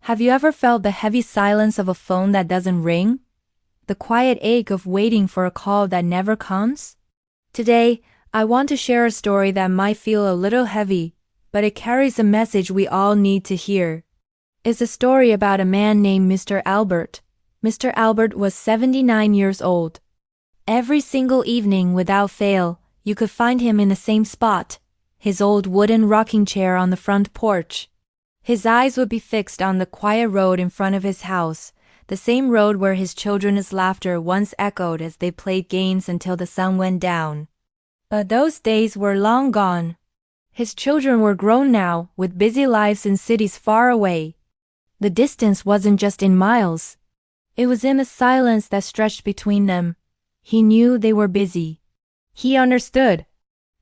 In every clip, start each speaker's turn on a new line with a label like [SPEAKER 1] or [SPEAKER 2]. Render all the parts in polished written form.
[SPEAKER 1] Have you ever felt the heavy silence of a phone that doesn't ring? The quiet ache of waiting for a call that never comes? Today, I want to share a story that might feel a little heavy, but it carries a message we all need to hear. It's a story about a man named Mr. Albert. Mr. Albert was 79 years old. Every single evening without fail, you could find him in the same spot, his old wooden rocking chair on the front porch. His eyes would be fixed on the quiet road in front of his house, the same road where his children's laughter once echoed as they played games until the sun went down. But those days were long gone. His children were grown now, with busy lives in cities far away. The distance wasn't just in miles. It was in the silence that stretched between them. He knew they were busy. He understood.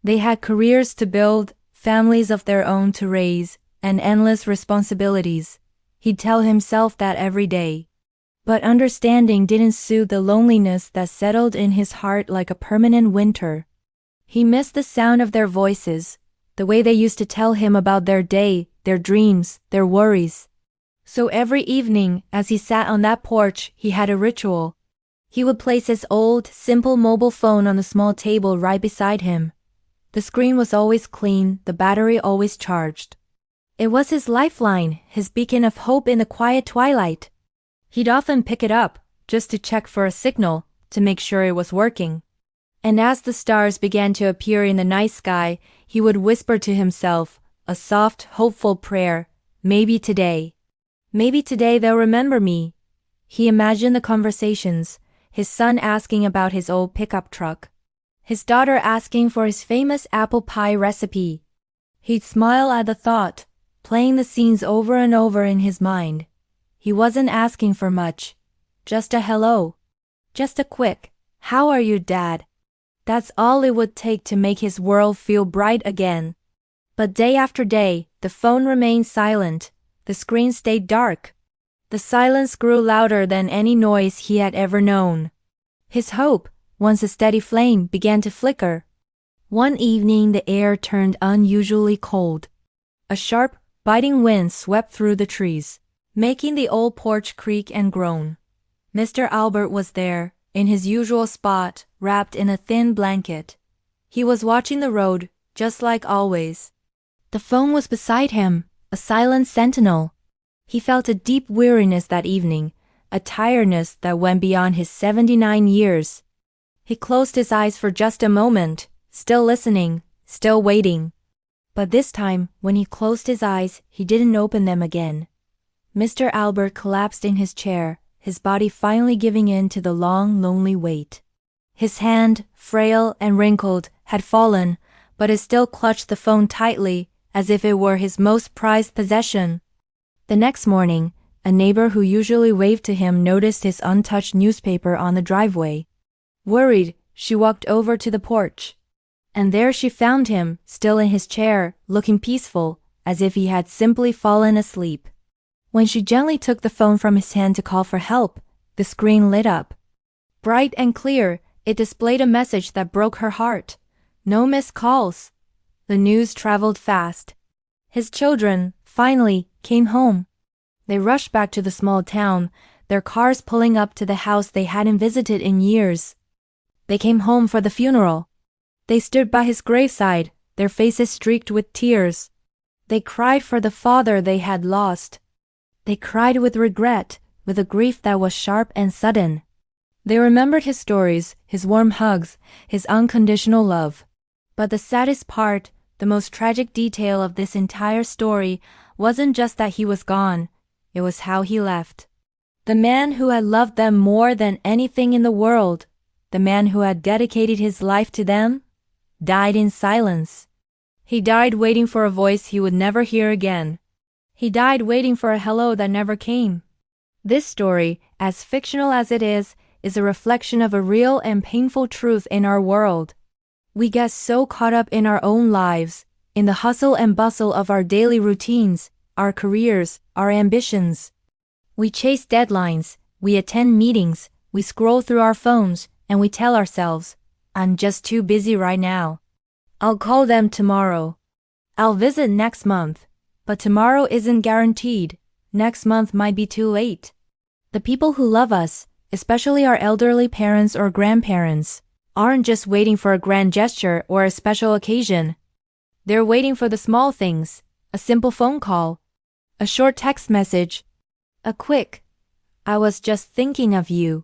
[SPEAKER 1] They had careers to build, families of their own to raise, and endless responsibilities. He'd tell himself that every day. But understanding didn't soothe the loneliness that settled in his heart like a permanent winter. He missed the sound of their voices, the way they used to tell him about their day, their dreams, their worries. So every evening, as he sat on that porch, he had a ritual. He would place his old, simple mobile phone on the small table right beside him. The screen was always clean, the battery always charged. It was his lifeline, his beacon of hope in the quiet twilight. He'd often pick it up, just to check for a signal, to make sure it was working. And as the stars began to appear in the night sky, he would whisper to himself, a soft, hopeful prayer, maybe today they'll remember me. He imagined the conversations, his son asking about his old pickup truck, his daughter asking for his famous apple pie recipe. He'd smile at the thought, playing the scenes over and over in his mind. He wasn't asking for much. Just a hello. Just a quick, how are you, Dad? That's all it would take to make his world feel bright again. But day after day, the phone remained silent. The screen stayed dark. The silence grew louder than any noise he had ever known. His hope, once a steady flame, began to flicker. One evening the air turned unusually cold. A sharp, biting wind swept through the trees, making the old porch creak and groan. Mr. Albert was there, in his usual spot, wrapped in a thin blanket. He was watching the road, just like always. The phone was beside him, a silent sentinel. He felt a deep weariness that evening, a tiredness that went beyond his 79 years. He closed his eyes for just a moment, still listening, still waiting. But this time, when he closed his eyes, he didn't open them again. Mr. Albert collapsed in his chair, his body finally giving in to the long, lonely weight. His hand, frail and wrinkled, had fallen, but it still clutched the phone tightly, as if it were his most prized possession. The next morning, a neighbor who usually waved to him noticed his untouched newspaper on the driveway. Worried, she walked over to the porch. And there she found him, still in his chair, looking peaceful, as if he had simply fallen asleep. When she gently took the phone from his hand to call for help, the screen lit up. Bright and clear, it displayed a message that broke her heart. No missed calls. The news traveled fast. His children, finally, came home. They rushed back to the small town, their cars pulling up to the house they hadn't visited in years. They came home for the funeral. They stood by his graveside, their faces streaked with tears. They cried for the father they had lost. They cried with regret, with a grief that was sharp and sudden. They remembered his stories, his warm hugs, his unconditional love. But the saddest part, the most tragic detail of this entire story, wasn't just that he was gone, it was how he left. The man who had loved them more than anything in the world, the man who had dedicated his life to them, died in silence. He died waiting for a voice he would never hear again. He died waiting for a hello that never came. This story, as fictional as it is a reflection of a real and painful truth in our world. We get so caught up in our own lives, in the hustle and bustle of our daily routines, our careers, our ambitions. We chase deadlines, we attend meetings, we scroll through our phones, and we tell ourselves, I'm just too busy right now. I'll call them tomorrow. I'll visit next month. But tomorrow isn't guaranteed. Next month might be too late. The people who love us, especially our elderly parents or grandparents, aren't just waiting for a grand gesture or a special occasion. They're waiting for the small things, a simple phone call, a short text message, a quick, "I was just thinking of you."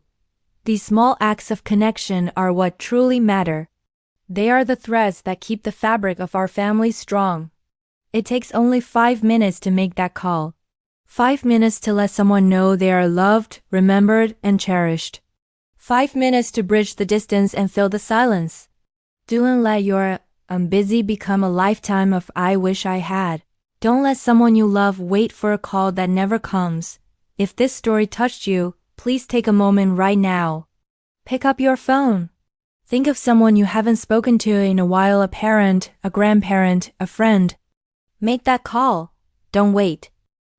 [SPEAKER 1] These small acts of connection are what truly matter. They are the threads that keep the fabric of our family strong. It takes only 5 minutes to make that call. 5 minutes to let someone know they are loved, remembered, and cherished. 5 minutes to bridge the distance and fill the silence. Don't let your "I'm busy" become a lifetime of "I wish I had." Don't let someone you love wait for a call that never comes. If this story touched you, please take a moment right now. Pick up your phone. Think of someone you haven't spoken to in a while, a parent, a grandparent, a friend. Make that call. Don't wait.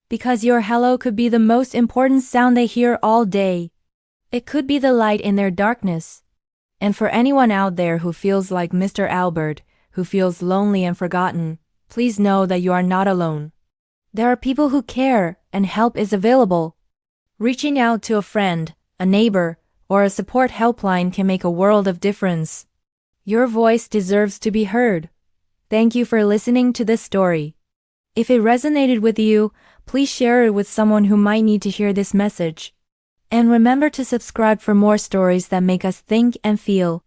[SPEAKER 1] Because your hello could be the most important sound they hear all day. It could be the light in their darkness. And for anyone out there who feels like Mr. Albert, who feels lonely and forgotten, please know that you are not alone. There are people who care, and help is available. Reaching out to a friend, a neighbor, or a support helpline can make a world of difference. Your voice deserves to be heard. Thank you for listening to this story. If it resonated with you, please share it with someone who might need to hear this message. And remember to subscribe for more stories that make us think and feel.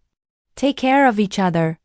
[SPEAKER 1] Take care of each other.